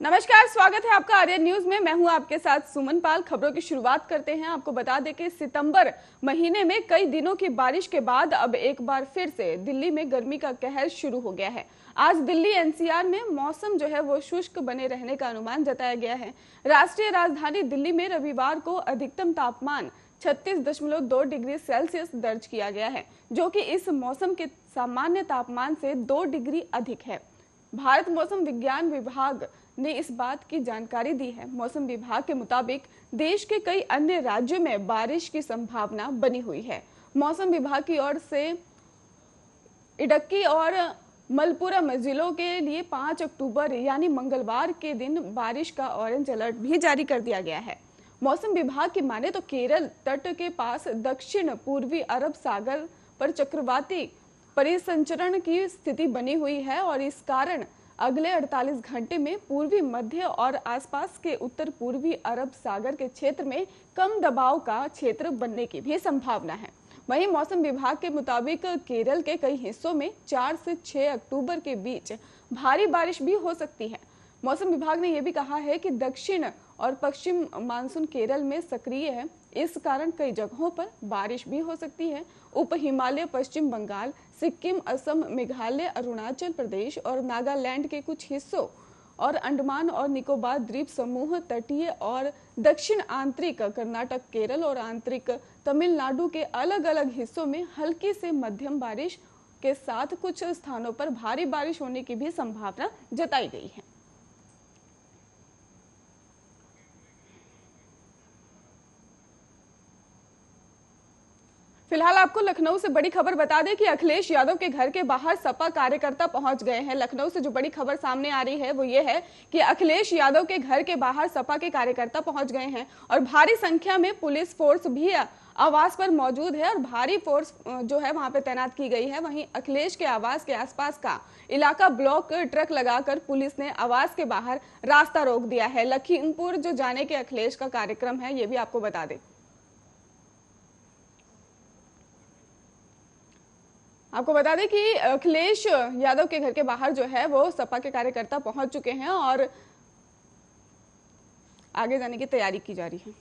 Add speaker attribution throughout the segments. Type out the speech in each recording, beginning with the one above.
Speaker 1: नमस्कार, स्वागत है आपका आर्यन न्यूज में। मैं हूं आपके साथ सुमन पाल। खबरों की शुरुआत करते हैं। आपको बता दें कि सितंबर महीने में कई दिनों की बारिश के बाद अब एक बार फिर से दिल्ली में गर्मी का कहर शुरू हो गया है। आज दिल्ली एनसीआर में मौसम जो है वो शुष्क बने रहने का अनुमान जताया गया है। राष्ट्रीय राजधानी दिल्ली में रविवार को अधिकतम तापमान 36.2 डिग्री सेल्सियस दर्ज किया गया है, जो कि इस मौसम के सामान्य तापमान से 2 डिग्री अधिक है। भारत मौसम विज्ञान विभाग ने इस बात की जानकारी दी है। मौसम विभाग के मुताबिक देश के कई अन्य राज्यों में बारिश की संभावना बनी हुई है। मौसम विभाग की ओर से इडक्की और मलप्पुरम जिलों के लिए 5 अक्टूबर यानी मंगलवार के दिन बारिश का ऑरेंज अलर्ट भी जारी कर दिया गया है। मौसम विभाग की माने तो केरल तट के पास दक्षिण पूर्वी अरब सागर पर चक्रवाती परिसंचरण की स्थिति बनी हुई है और इस कारण अगले 48 घंटे में पूर्वी मध्य और आसपास के उत्तर पूर्वी अरब सागर के क्षेत्र में कम दबाव का क्षेत्र बनने की भी संभावना है। वहीं मौसम विभाग के मुताबिक केरल के कई हिस्सों में 4 से 6 अक्टूबर के बीच भारी बारिश भी हो सकती है। मौसम विभाग ने यह भी कहा है कि दक्षिण और पश्चिम मानसून केरल में सक्रिय है, इस कारण कई जगहों पर बारिश भी हो सकती है। उप हिमालय, पश्चिम बंगाल, सिक्किम, असम, मेघालय, अरुणाचल प्रदेश और नागालैंड के कुछ हिस्सों और अंडमान और निकोबार द्वीप समूह, तटीय और दक्षिण आंतरिक कर्नाटक, केरल और आंतरिक तमिलनाडु के अलग अलग हिस्सों में हल्की से मध्यम बारिश के साथ कुछ स्थानों पर भारी बारिश होने की भी संभावना जताई गई है। फिलहाल आपको लखनऊ से बड़ी खबर बता दें कि अखिलेश यादव के घर के बाहर सपा कार्यकर्ता पहुंच गए हैं। लखनऊ से जो बड़ी खबर सामने आ रही है वो ये है कि अखिलेश यादव के घर के बाहर सपा के कार्यकर्ता पहुंच गए हैं और भारी संख्या में पुलिस फोर्स भी आवास पर मौजूद है और भारी फोर्स जो है वहां पे तैनात की गई है। वहीं अखिलेश के आवास के आसपास का इलाका ब्लॉक ट्रक लगाकर पुलिस ने आवास के बाहर रास्ता रोक दिया है। लखीमपुर जो जाने के अखिलेश का कार्यक्रम है, ये भी आपको बता दें। आपको बता दें कि अखिलेश यादव के घर के बाहर जो है वो सपा के कार्यकर्ता पहुंच चुके हैं और आगे जाने की तैयारी की जा रही है।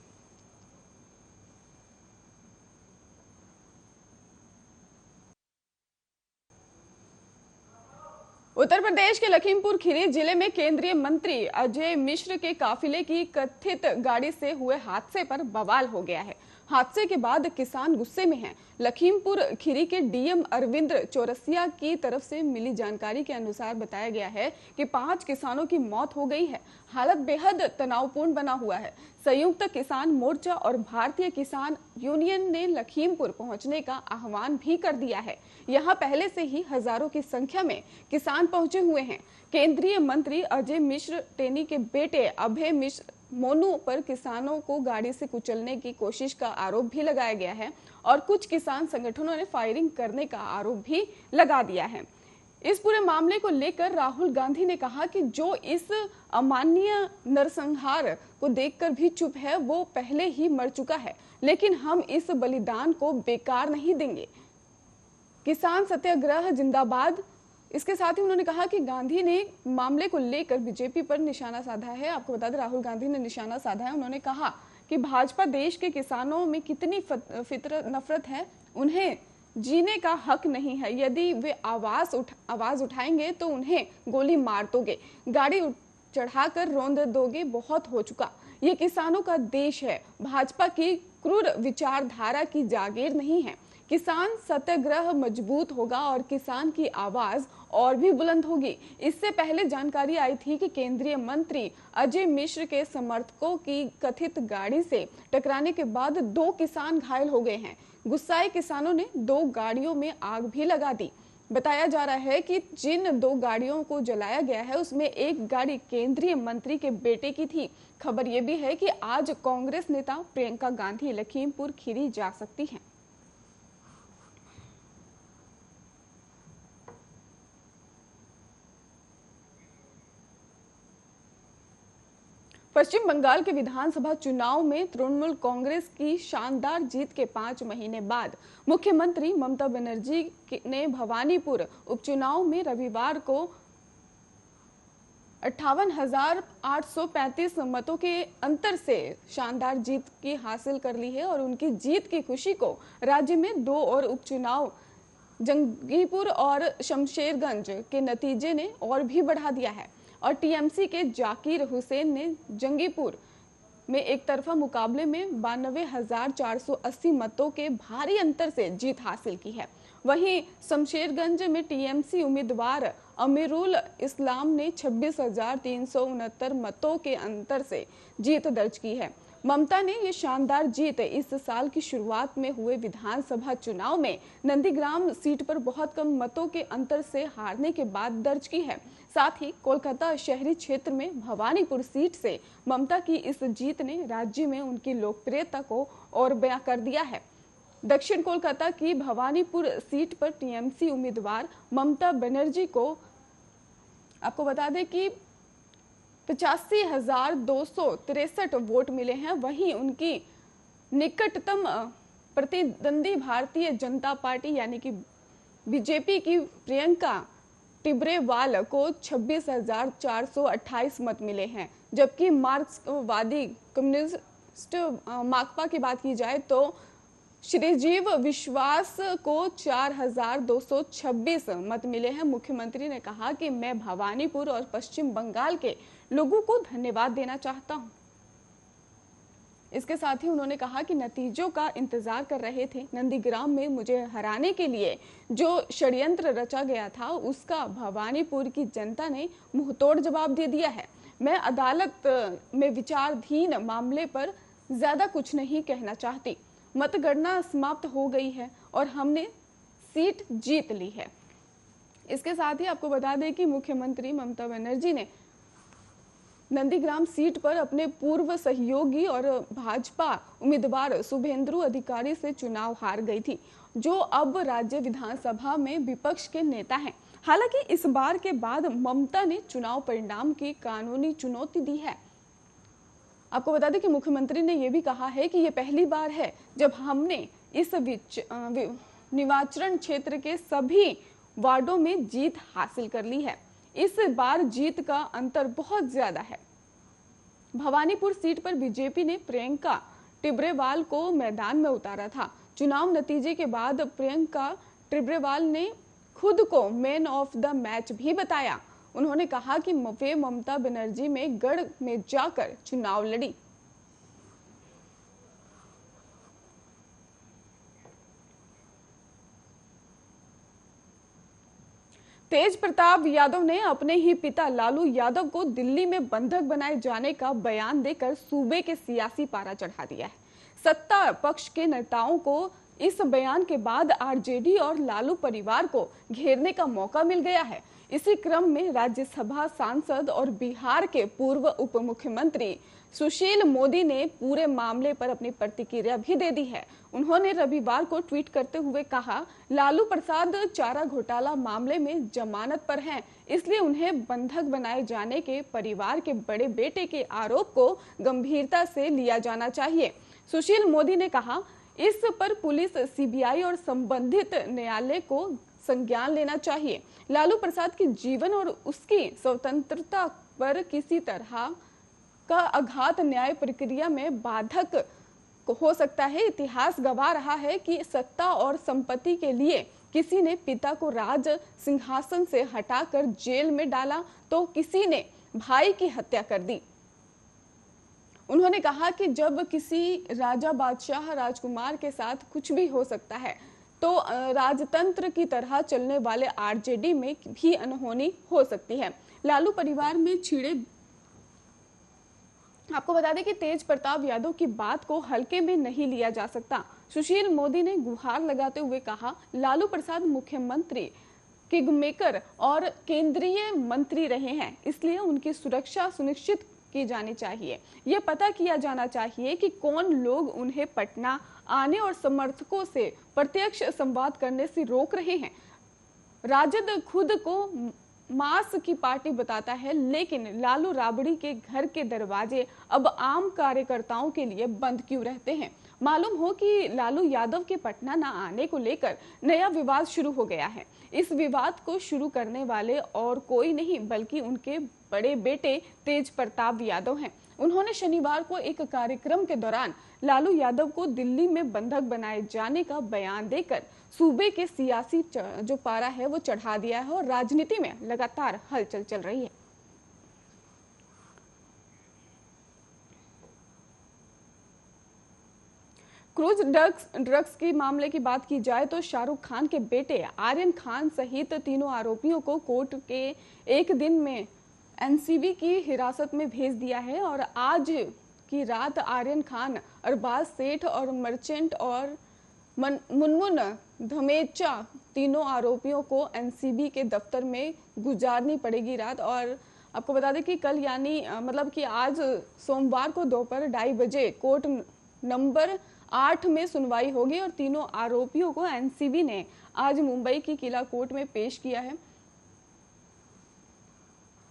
Speaker 1: उत्तर प्रदेश के लखीमपुर खीरी जिले में केंद्रीय मंत्री अजय मिश्र के काफिले की कथित गाड़ी से हुए हादसे पर बवाल हो गया है। हादसे के बाद किसान गुस्से में हैं। लखीमपुर खीरी के डीएम अरविंद चौरसिया की तरफ से मिली जानकारी के अनुसार बताया गया है कि 5 किसानों की मौत हो गई है। हालत बेहद तनावपूर्ण बना हुआ है। संयुक्त किसान मोर्चा और भारतीय किसान यूनियन ने लखीमपुर पहुंचने का आह्वान भी कर दिया है। यहां पहले से ही हजारों की संख्या में किसान पहुंचे हुए हैं। केंद्रीय मंत्री अजय मिश्र टेनी के बेटे अभय मिश्र मोनू पर किसानों को गाड़ी से कुचलने की कोशिश का आरोप भी लगाया गया है और कुछ किसान संगठनों ने फायरिंग करने का आरोप भी लगा दिया है। इस पूरे मामले को लेकर राहुल गांधी ने कहा कि जो इस अमानवीय नरसंहार को देखकर भी चुप है वो पहले ही मर चुका है, लेकिन हम इस बलिदान को बेकार नहीं देंगे। किसान सत्याग्रह जिंदाबाद। इसके साथ ही उन्होंने कहा कि गांधी ने मामले को लेकर बीजेपी पर निशाना साधा है। आपको बता दें, राहुल गांधी ने निशाना साधा है। उन्होंने कहा कि भाजपा देश के किसानों में कितनी फितरत नफरत है, उन्हें जीने का हक नहीं है। यदि वे आवाज उठाएंगे तो उन्हें गोली मार दोगे, गाड़ी चढ़ाकर रौंद दोगे। बहुत हो चुका। ये किसानों का देश है, भाजपा की क्रूर विचारधारा की जागीर नहीं है। किसान सत्याग्रह मजबूत होगा और किसान की आवाज और भी बुलंद होगी। इससे पहले जानकारी आई थी कि केंद्रीय मंत्री अजय मिश्र के समर्थकों की कथित गाड़ी से टकराने के बाद 2 किसान घायल हो गए हैं। गुस्साए किसानों ने 2 गाड़ियों में आग भी लगा दी। बताया जा रहा है कि जिन 2 गाड़ियों को जलाया गया है उसमें एक गाड़ी केंद्रीय मंत्री के बेटे की थी। खबर यह भी है कि आज कांग्रेस नेता प्रियंका गांधी लखीमपुर खीरी जा सकती हैं। पश्चिम बंगाल के विधानसभा चुनाव में तृणमूल कांग्रेस की शानदार जीत के 5 महीने बाद मुख्यमंत्री ममता बनर्जी ने भवानीपुर उपचुनाव में रविवार को 58,835 मतों के अंतर से शानदार जीत की हासिल कर ली है और उनकी जीत की खुशी को राज्य में 2 और उपचुनाव जंगीपुर और शमशेरगंज के नतीजे ने और भी बढ़ा दिया है। और टीएमसी के जाकिर हुसैन ने जंगीपुर में एक तरफा मुकाबले में 92,480 मतों के भारी अंतर से जीत हासिल की है। वहीं शमशेरगंज में टीएमसी उम्मीदवार अमीरुल इस्लाम ने 26,369 मतों के अंतर से जीत दर्ज की है। ममता ने ये शानदार जीत इस साल की शुरुआत में हुए विधानसभा चुनाव में नंदीग्राम सीट पर बहुत कम मतों के अंतर से हारने के बाद दर्ज की है। साथ ही कोलकाता शहरी क्षेत्र में भवानीपुर सीट से ममता की इस जीत ने राज्य में उनकी लोकप्रियता को और बयां कर दिया है। दक्षिण कोलकाता की भवानीपुर सीट पर टीएमसी उम्मीदवार ममता बनर्जी को आपको बता दें कि 85,263 वोट मिले हैं। वहीं उनकी निकटतम प्रतिद्वंदी भारतीय जनता पार्टी यानी कि बीजेपी की प्रियंका टिब्रेवाल को 26,428 मत मिले हैं। जबकि मार्क्सवादी कम्युनिस्ट माकपा की बात की जाए तो श्रीजीव विश्वास को 4,226 मत मिले हैं। मुख्यमंत्री ने कहा कि मैं भवानीपुर और पश्चिम बंगाल के लोगों को धन्यवाद देना चाहता हूं। इसके साथ ही उन्होंने कहा कि नतीजों का इंतजार कर रहे थे। नंदीग्राम में मुझे हराने के लिए जो षड्यंत्र रचा गया था उसका भवानीपुर की जनता ने मुंहतोड़ जवाब दे दिया है। मैं अदालत में विचाराधीन मामले पर ज्यादा कुछ नहीं कहना चाहती। मतगणना समाप्त हो गई है और हमने सीट जीत ली है। इसके साथ ही आपको बता दें कि मुख्यमंत्री ममता बनर्जी ने नंदीग्राम सीट पर अपने पूर्व सहयोगी और भाजपा उम्मीदवार शुभेंदु अधिकारी से चुनाव हार गई थी, जो अब राज्य विधानसभा में विपक्ष के नेता हैं। हालांकि इस बार के बाद ममता ने चुनाव परिणाम की कानूनी चुनौती दी है। आपको बता दें कि मुख्यमंत्री ने यह भी कहा है कि यह पहली बार है जब हमने इस निर्वाचन क्षेत्र के सभी वार्डों में जीत हासिल कर ली है। इस बार जीत का अंतर बहुत ज्यादा है। भवानीपुर सीट पर बीजेपी ने प्रियंका टिब्रेवाल को मैदान में उतारा था। चुनाव नतीजे के बाद प्रियंका टिब्रेवाल ने खुद को मैन ऑफ द मैच भी बताया। उन्होंने कहा कि वे ममता बनर्जी में गढ़ में जाकर चुनाव लड़ी। तेज प्रताप यादव ने अपने ही पिता लालू यादव को दिल्ली में बंधक बनाए जाने का बयान देकर सूबे के सियासी पारा चढ़ा दिया है। सत्ता पक्ष के नेताओं को इस बयान के बाद आरजेडी और लालू परिवार को घेरने का मौका मिल गया है। इसी क्रम में राज्यसभा सांसद और बिहार के पूर्व उप मुख्यमंत्री सुशील मोदी ने पूरे मामले पर अपनी प्रतिक्रिया भी दे दी है। उन्होंने रविवार को ट्वीट करते हुए कहा, लालू प्रसाद चारा घोटाला मामले में जमानत पर हैं, इसलिए उन्हें बंधक बनाए जाने के परिवार के बड़े बेटे के आरोप को गंभीरता से लिया जाना चाहिए। सुशील मोदी ने कहा, इस पर पुलिस, सीबीआई और संबंधित न्यायालय को संज्ञान लेना चाहिए। लालू प्रसाद के जीवन और उसकी स्वतंत्रता पर किसी तरह का आघात न्याय प्रक्रिया में बाधक हो सकता है। इतिहास गवाह रहा है कि सत्ता और संपत्ति के लिए किसी ने पिता को राज सिंहासन से हटाकर जेल में डाला तो किसी ने भाई की हत्या कर दी। उन्होंने कहा कि जब किसी राजा, बादशाह, राजकुमार के साथ कुछ भी हो सकता है तो राजतंत्र की तरह चलने वाले आरजेडी में भी अनहोनी हो सकती है। लालू परिवार में छिड़े आपको बता दें कि तेज प्रताप यादव की बात को हल्के में नहीं लिया जा सकता। सुशील मोदी ने गुहार लगाते हुए कहा, लालू प्रसाद मुख्यमंत्री, किंगमेकर और केंद्रीय मंत्री रहे हैं, इसलिए उनकी सुरक्षा सुनिश्चित की जानी चाहिए। यह पता किया जाना चाहिए कि कौन लोग उन्हें पटना आने और समर्थकों से प्रत्यक्ष संवाद करने से रोक रहे हैं। राजद खुद को मांस की पार्टी बताता है, लेकिन लालू राबड़ी के घर के दरवाजे अब आम कार्यकर्ताओं के लिए बंद क्यों रहते हैं? मालूम हो कि लालू यादव के पटना न आने को लेकर नया विवाद शुरू हो गया है। इस विवाद को शुरू करने वाले और कोई नहीं बल्कि उनके बड़े बेटे तेज प्रताप यादव हैं। उन्होंने शनिवार को एक कार्यक्रम के दौरान लालू यादव को दिल्ली में बंधक बनाए जाने का बयान देकर सूबे के सियासी जो पारा है वो चढ़ा दिया है और राजनीति में लगातार हलचल चल रही है। क्रूज ड्रग्स के मामले की बात की जाए तो शाहरुख खान के बेटे आर्यन खान सहित तीनों आरोपियों को कोर्ट के एक दिन में एनसीबी की हिरासत में भेज दिया है और आज की रात आर्यन खान, अरबाज सेठ और मर्चेंट और मुनमुन धमेचा तीनों आरोपियों को एनसीबी के दफ्तर में गुजारनी पड़ेगी रात। और आपको बता दें कि कल यानी मतलब कि आज सोमवार को दोपहर 2:30 बजे कोर्ट नंबर 8 में सुनवाई होगी और तीनों आरोपियों को एनसीबी ने आज मुंबई की किला कोर्ट में पेश किया है।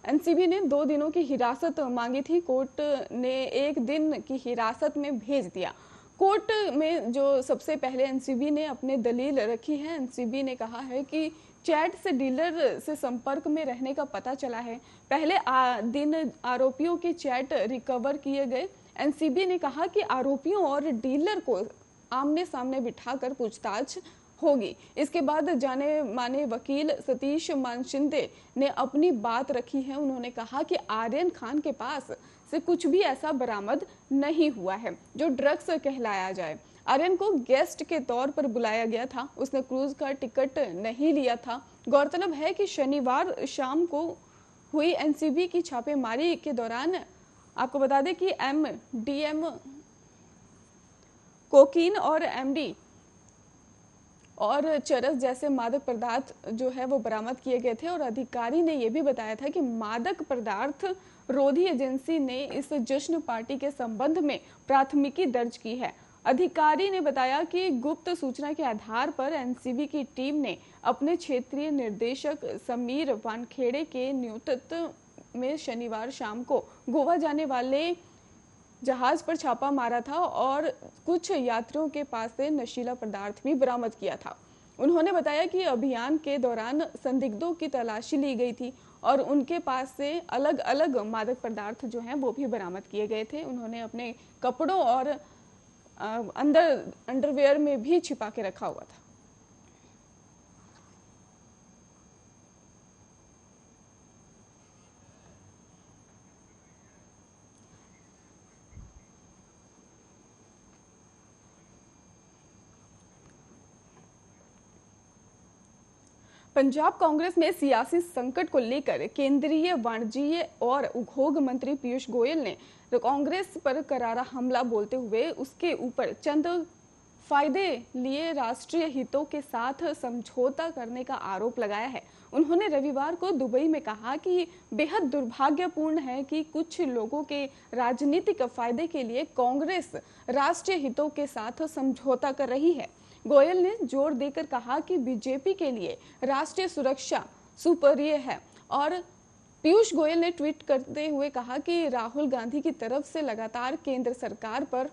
Speaker 1: एनसीबी ने 2 दिनों की हिरासत मांगी थी, कोर्ट ने 1 दिन की हिरासत में भेज दिया। कोर्ट में जो सबसे पहले एनसीबी ने अपने दलील रखी है। एनसीबी ने कहा है कि चैट से डीलर से संपर्क में रहने का पता चला है। पहले दिन आरोपियों के चैट रिकवर किए गए। एनसीबी ने कहा कि आरोपियों और डीलर को आमने सामने बिठाकर पूछताछ होगी। इसके बाद जाने माने वकील सतीश मानशिंदे ने अपनी बात रखी है। उन्होंने कहा कि आर्यन खान के पास से कुछ भी ऐसा बरामद नहीं हुआ है जो ड्रग्स कहलाया जाए। आर्यन को गेस्ट के तौर पर बुलाया गया था, उसने क्रूज का टिकट नहीं लिया था। गौरतलब है कि शनिवार शाम को हुई एनसीबी की छापेमारी के दौरान आपको बता दें कि एमडीएम, कोकीन और एमडी और चरस जैसे मादक पदार्थ जो है वो बरामद किए गए थे और अधिकारी ने यह भी बताया था कि मादक पदार्थ रोधी एजेंसी ने इस जश्न पार्टी के संबंध में प्राथमिकी दर्ज की है। अधिकारी ने बताया कि गुप्त सूचना के आधार पर एनसीबी की टीम ने अपने क्षेत्रीय निर्देशक समीर वानखेड़े के नेतृत्व में शनिवार शाम को गोवा जाने वाले जहाज पर छापा मारा था और कुछ यात्रियों के पास से नशीला पदार्थ भी बरामद किया था। उन्होंने बताया कि अभियान के दौरान संदिग्धों की तलाशी ली गई थी और उनके पास से अलग अलग मादक पदार्थ जो हैं वो भी बरामद किए गए थे। उन्होंने अपने कपड़ों और अंदर अंडरवेयर में भी छिपा के रखा हुआ था। पंजाब कांग्रेस में सियासी संकट को लेकर केंद्रीय वाणिज्य और उद्योग मंत्री पीयूष गोयल ने कांग्रेस पर करारा हमला बोलते हुए उसके ऊपर चंद फायदे लिए राष्ट्रीय हितों के साथ समझौता करने का आरोप लगाया है। उन्होंने रविवार को दुबई में कहा कि बेहद दुर्भाग्यपूर्ण है कि कुछ लोगों के राजनीतिक फायदे के लिए कांग्रेस राष्ट्रीय हितों के साथ समझौता कर रही है। गोयल ने जोर देकर कहा कि बीजेपी के लिए राष्ट्रीय सुरक्षा सुपरिय है और पीयूष गोयल ने ट्वीट करते हुए कहा कि राहुल गांधी की तरफ से लगातार केंद्र सरकार पर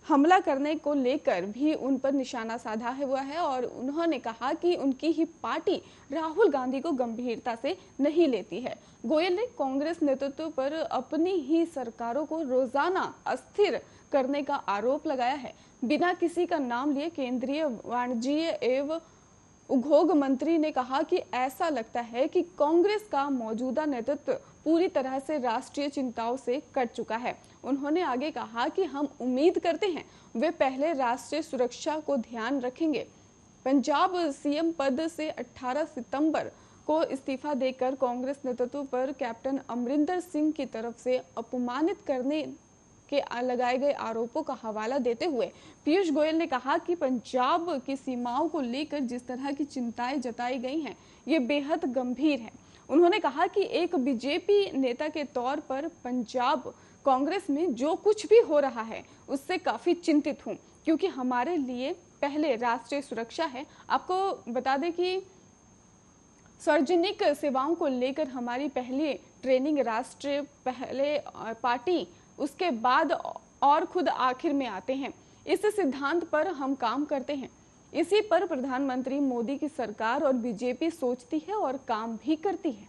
Speaker 1: हमला करने को लेकर भी उन पर निशाना साधा हुआ है और उन्होंने कहा कि उनकी ही पार्टी राहुल गांधी को गंभीरता से नहीं लेती है। गोयल ने कांग्रेस नेतृत्व पर अपनी ही सरकारों को रोजाना अस्थिर करने का आरोप लगाया है। बिना किसी का नाम लिए केंद्रीय वाणिज्य एवं उद्योग मंत्री ने कहा कि ऐसा लगता है कि कांग्रेस का मौजूदा नेतृत्व पूरी तरह से राष्ट्रीय चिंताओं से कट चुका है। उन्होंने आगे कहा कि हम उम्मीद करते हैं वे पहले राष्ट्रीय सुरक्षा को ध्यान रखेंगे। पंजाब सीएम पद से 18 सितंबर को इस्तीफा देकर कांग्रेस नेतृत्व पर कैप्टन अमरिंदर सिंह की तरफ से अपमानित करने के लगाए गए आरोपों का हवाला देते हुए पीयूष गोयल ने कहा कि पंजाब की सीमाओं को लेकर जिस तरह की चिंताएं जताई गई हैं, ये बेहद गंभीर है। उन्होंने कहा कि एक बीजेपी नेता के तौर पर पंजाब कांग्रेस में जो कुछ भी हो रहा है उससे काफी चिंतित हूं, क्योंकि हमारे लिए पहले राष्ट्रीय सुरक्षा है। आपको बता दें कि सार्वजनिक सेवाओं को लेकर हमारी पहली ट्रेनिंग राष्ट्र पहले पार्टी, उसके बाद और खुद आखिर में आते हैं। इस सिद्धांत पर हम काम करते हैं। इसी पर प्रधानमंत्री मोदी की सरकार और बीजेपी सोचती है और काम भी करती है।